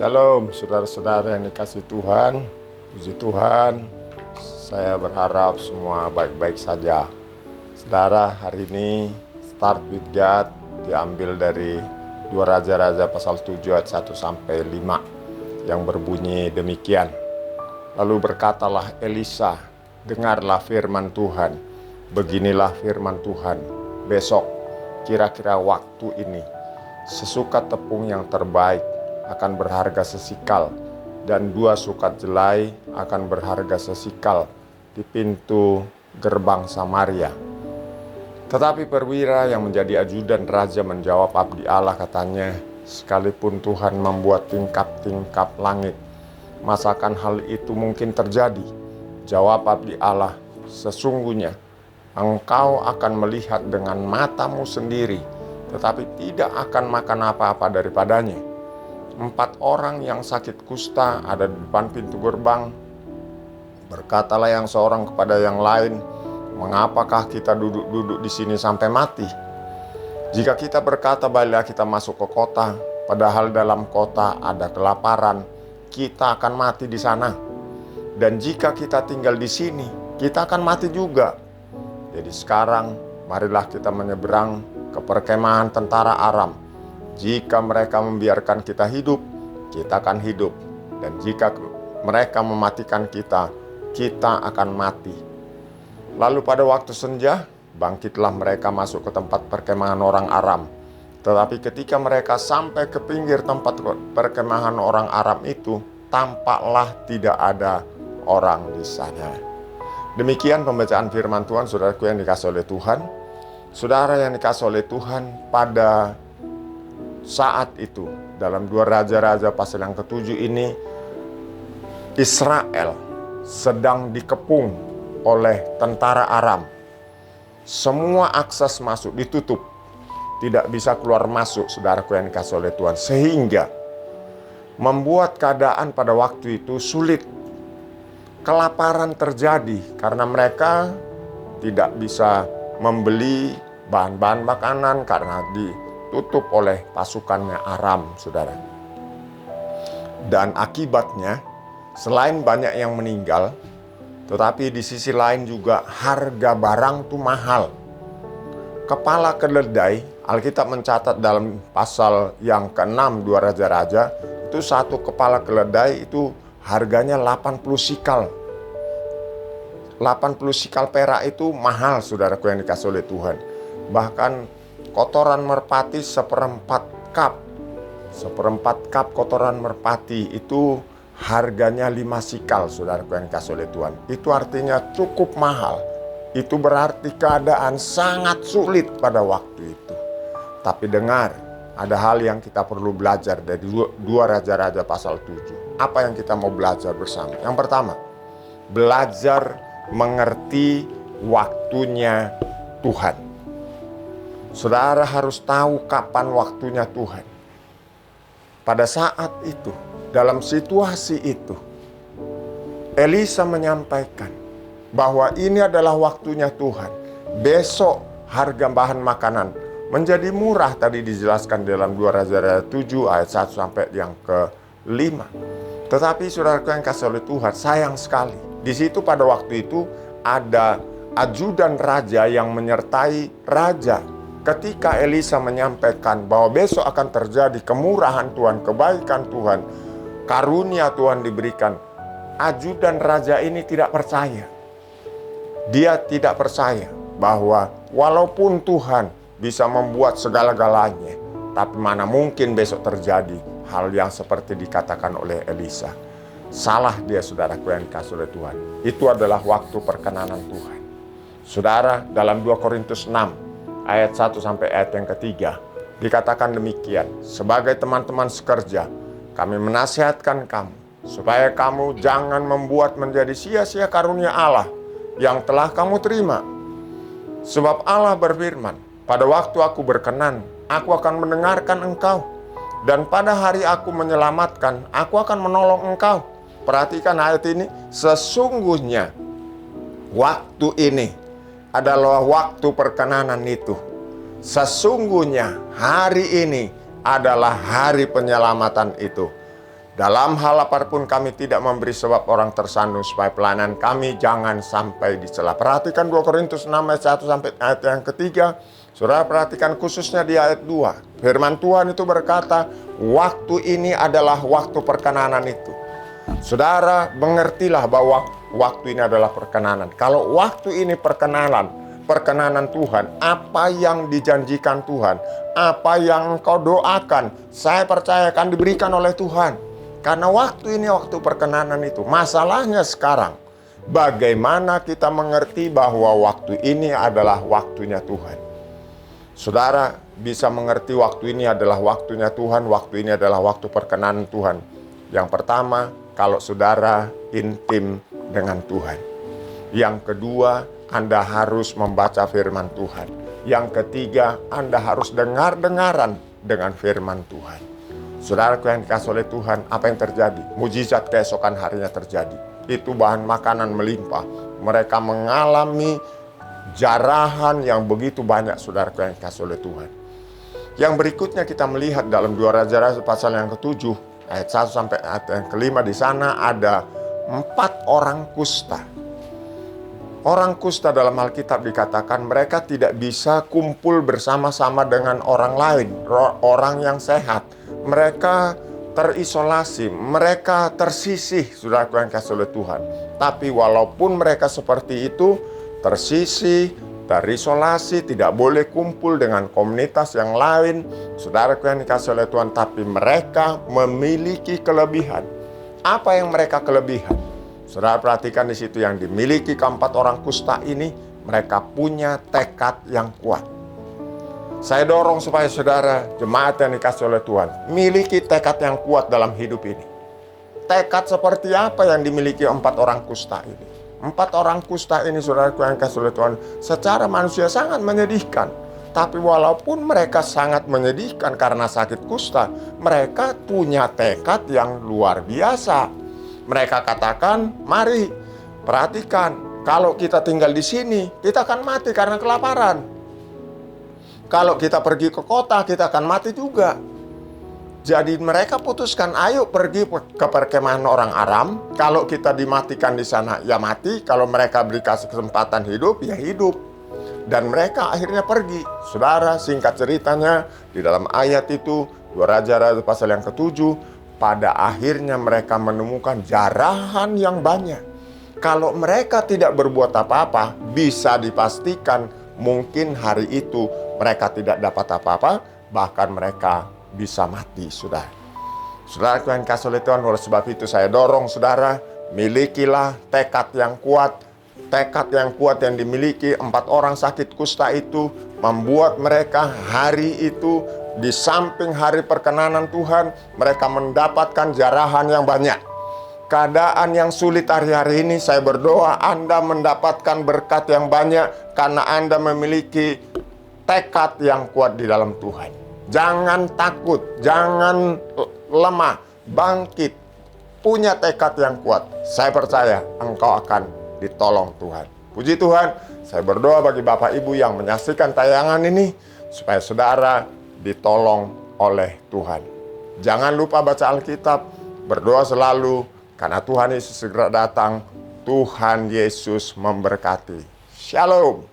Shalom saudara-saudara yang dikasihi Tuhan. Puji Tuhan, saya berharap semua baik-baik saja. Saudara, hari ini Start with God diambil dari 2 Raja-Raja pasal 7 ayat 1 sampai 5 yang berbunyi demikian. Lalu berkatalah Elisa, dengarlah firman Tuhan. Beginilah firman Tuhan, besok kira-kira waktu ini sesukat tepung yang terbaik akan berharga sesikal, dan 2 sukat jelai akan berharga sesikal di pintu gerbang Samaria. Tetapi perwira yang menjadi ajudan raja menjawab abdi Allah, katanya, sekalipun Tuhan membuat tingkap-tingkap langit, masakan hal itu mungkin terjadi? Jawab abdi Allah, sesungguhnya engkau akan melihat dengan matamu sendiri, tetapi tidak akan makan apa-apa daripadanya. 4 orang yang sakit kusta ada di depan pintu gerbang. Berkatalah yang seorang kepada yang lain, mengapakah kita duduk-duduk di sini sampai mati? Jika kita berkata, baiklah kita masuk ke kota, padahal dalam kota ada kelaparan, kita akan mati di sana. Dan jika kita tinggal di sini, kita akan mati juga. Jadi sekarang, marilah kita menyeberang ke perkemahan tentara Aram. Jika mereka membiarkan kita hidup, kita akan hidup. Dan jika mereka mematikan kita, kita akan mati. Lalu pada waktu senja, bangkitlah mereka masuk ke tempat perkemahan orang Aram. Tetapi ketika mereka sampai ke pinggir tempat perkemahan orang Aram itu, tampaklah tidak ada orang di sana. Demikian pembacaan firman Tuhan, saudaraku yang dikasihi oleh Tuhan. Saudara yang dikasihi oleh Tuhan, pada saat itu dalam 2 Raja-Raja pasal yang ke-7 ini, Israel sedang dikepung oleh tentara Aram. Semua akses masuk ditutup, tidak bisa keluar masuk, saudaraku yang dikasihi oleh Tuhan, sehingga membuat keadaan pada waktu itu sulit. Kelaparan terjadi karena mereka tidak bisa membeli bahan-bahan makanan karena ditutup oleh pasukannya Aram, saudara. Dan akibatnya, selain banyak yang meninggal, tetapi di sisi lain juga harga barang itu mahal. Kepala keledai, Alkitab mencatat dalam pasal yang ke-6 2 Raja-Raja, itu satu kepala keledai itu harganya 80 sikal. 80 sikal perak itu mahal, saudaraku yang dikasihi oleh Tuhan. Bahkan kotoran merpati seperempat cup kotoran merpati itu harganya 5 sikal, saudaraku yang dikasihi oleh Tuhan. Itu artinya cukup mahal. Itu berarti keadaan sangat sulit pada waktu itu. Tapi dengar, ada hal yang kita perlu belajar dari 2 Raja-Raja pasal 7. Apa yang kita mau belajar bersama? Yang pertama, belajar mengerti waktunya Tuhan. Saudara harus tahu kapan waktunya Tuhan. Pada saat itu, dalam situasi itu, Elisa menyampaikan bahwa ini adalah waktunya Tuhan. Besok harga bahan makanan menjadi murah, tadi dijelaskan dalam 2 Raja-Raja 7 ayat 1 sampai yang ke-5. Tetapi saudaraku yang kasih oleh Tuhan, sayang sekali, di situ pada waktu itu ada ajudan raja yang menyertai raja. Ketika Elisa menyampaikan bahwa besok akan terjadi kemurahan Tuhan, kebaikan Tuhan, karunia Tuhan diberikan, ajudan raja ini tidak percaya. Dia tidak percaya bahwa walaupun Tuhan bisa membuat segala-galanya, tapi mana mungkin besok terjadi hal yang seperti dikatakan oleh Elisa. Salah dia, saudaraku yang dikasihi oleh Tuhan. Itu adalah waktu perkenanan Tuhan. Saudara, dalam 2 Korintus 6 ayat 1 sampai ayat yang ke-3 dikatakan demikian. Sebagai teman-teman sekerja, kami menasihatkan kamu supaya kamu jangan membuat menjadi sia-sia karunia Allah yang telah kamu terima. Sebab Allah berfirman, pada waktu aku berkenan, aku akan mendengarkan engkau. Dan pada hari aku menyelamatkan, aku akan menolong engkau. Perhatikan ayat ini, sesungguhnya waktu ini adalah waktu perkenanan itu. Sesungguhnya hari ini adalah hari penyelamatan itu. Dalam hal apapun kami tidak memberi sebab orang tersandung, supaya pelayanan kami jangan sampai dicela. Perhatikan 2 Korintus 6 ayat 1 sampai ayat yang ketiga. Saudara perhatikan khususnya di ayat 2. Firman Tuhan itu berkata, waktu ini adalah waktu perkenanan itu. Saudara mengertilah bahwa waktu ini adalah perkenanan. Kalau waktu ini perkenanan Tuhan, apa yang dijanjikan Tuhan, apa yang engkau doakan, saya percaya akan diberikan oleh Tuhan. Karena waktu ini waktu perkenanan itu. Masalahnya sekarang, bagaimana kita mengerti bahwa waktu ini adalah waktunya Tuhan. Saudara bisa mengerti waktu ini adalah waktunya Tuhan, waktu ini adalah waktu perkenanan Tuhan. Yang pertama, kalau saudara intim dengan Tuhan. Yang kedua, Anda harus membaca firman Tuhan. Yang ketiga, Anda harus dengar-dengaran dengan firman Tuhan. Saudaraku yang dikasih oleh Tuhan, apa yang terjadi? Mujizat keesokan harinya terjadi. Itu bahan makanan melimpah. Mereka mengalami jarahan yang begitu banyak, saudaraku yang dikasih oleh Tuhan. Yang berikutnya kita melihat dalam 2 Raja-Raja pasal yang ke-7, ayat 1 sampai ayat yang ke-5, di sana ada 4 orang kusta. Orang kusta dalam Alkitab dikatakan mereka tidak bisa kumpul bersama-sama dengan orang lain, orang yang sehat. Mereka terisolasi, mereka tersisih, saudaraku yang dikasihi oleh Tuhan. Tapi walaupun mereka seperti itu, tersisih, terisolasi, tidak boleh kumpul dengan komunitas yang lain, saudaraku yang dikasihi oleh Tuhan, tapi mereka memiliki kelebihan. Apa yang mereka kelebihan? Saudara perhatikan di situ yang dimiliki keempat orang kusta ini, mereka punya tekad yang kuat. Saya dorong supaya saudara jemaat yang dikasih oleh Tuhan miliki tekad yang kuat dalam hidup ini. Tekad seperti apa yang dimiliki 4 orang kusta ini? 4 orang kusta ini, saudaraku yang dikasih oleh Tuhan, secara manusia sangat menyedihkan. Tapi walaupun mereka sangat menyedihkan karena sakit kusta, mereka punya tekad yang luar biasa. Mereka katakan, mari perhatikan, kalau kita tinggal di sini, kita akan mati karena kelaparan. Kalau kita pergi ke kota, kita akan mati juga. Jadi mereka putuskan, ayo pergi ke perkemahan orang Aram. Kalau kita dimatikan di sana, ya mati. Kalau mereka beri kasih kesempatan hidup, ya hidup. Dan mereka akhirnya pergi. Saudara, singkat ceritanya, di dalam ayat itu, 2 Raja-Raja pasal yang ke-7, pada akhirnya mereka menemukan jarahan yang banyak. Kalau mereka tidak berbuat apa-apa, bisa dipastikan mungkin hari itu mereka tidak dapat apa-apa, bahkan mereka bisa mati, saudara. Saudara yang dikasihi oleh Tuhan, oleh sebab itu saya dorong saudara, milikilah tekad yang kuat. Tekad yang kuat yang dimiliki 4 orang sakit kusta itu membuat mereka hari itu di samping hari perkenanan Tuhan, mereka mendapatkan jarahan yang banyak. Keadaan yang sulit hari-hari ini, saya berdoa Anda mendapatkan berkat yang banyak karena Anda memiliki tekad yang kuat di dalam Tuhan. Jangan takut, jangan lemah, bangkit, punya tekad yang kuat. Saya percaya engkau akan ditolong Tuhan. Puji Tuhan, saya berdoa bagi Bapak Ibu yang menyaksikan tayangan ini, supaya saudara ditolong oleh Tuhan. Jangan lupa baca Alkitab, berdoa selalu, karena Tuhan Yesus segera datang. Tuhan Yesus memberkati. Shalom.